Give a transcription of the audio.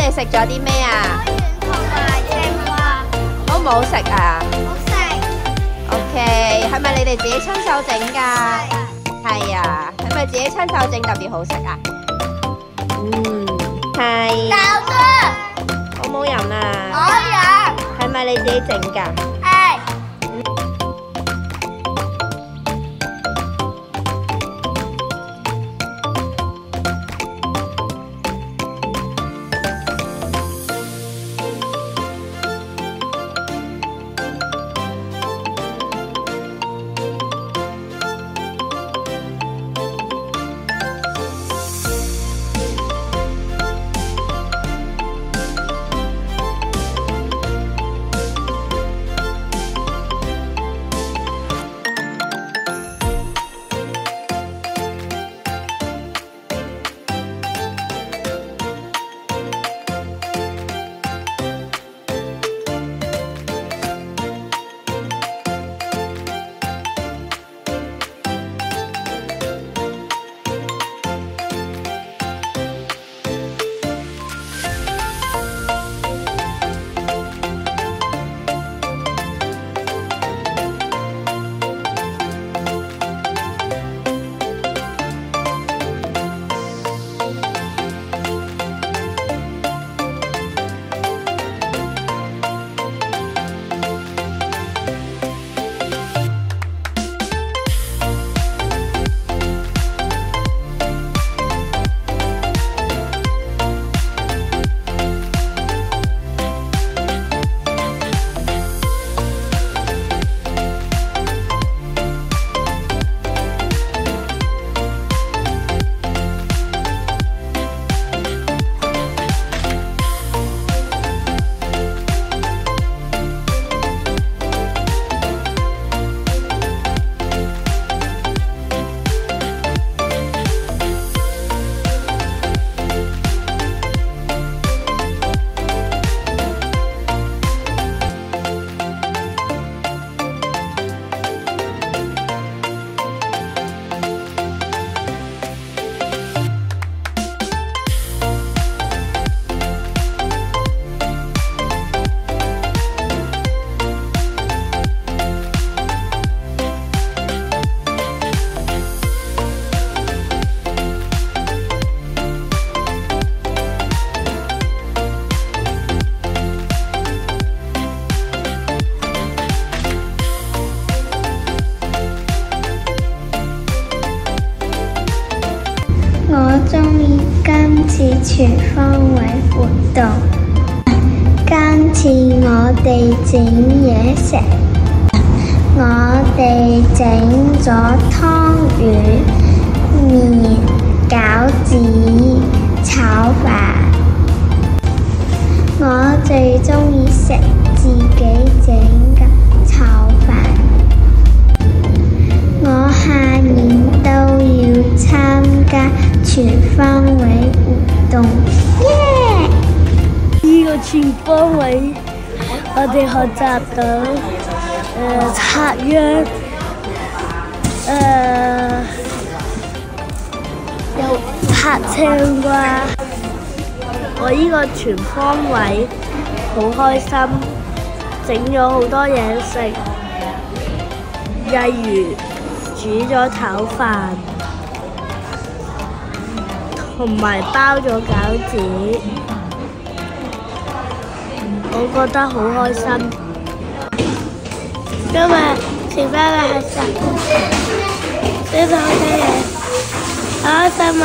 哋食咗啲咩啊？同埋青蛙，好唔好食啊好食。 ？OK， 係咪你哋自己親手整㗎？係啊，係咪自己親手整特別好食啊？係。豆哥，好冇人啊？我有。係咪你自己整㗎？係。我鍾意今次全方位活動。今次我哋整嘢食，我哋整咗湯圓、麵、餃子、炒飯。我最鍾意食自己整嘅炒飯。我下年都要參加全方位活動，耶！呢個全方位，我哋學習到拆秧，又拍青瓜。我呢個全方位好開心，整咗好多嘢食，例如煮咗炒飯，同埋包咗餃子，我覺得好開心。今日全班嘅學習，真係好多嘢，好開心啊！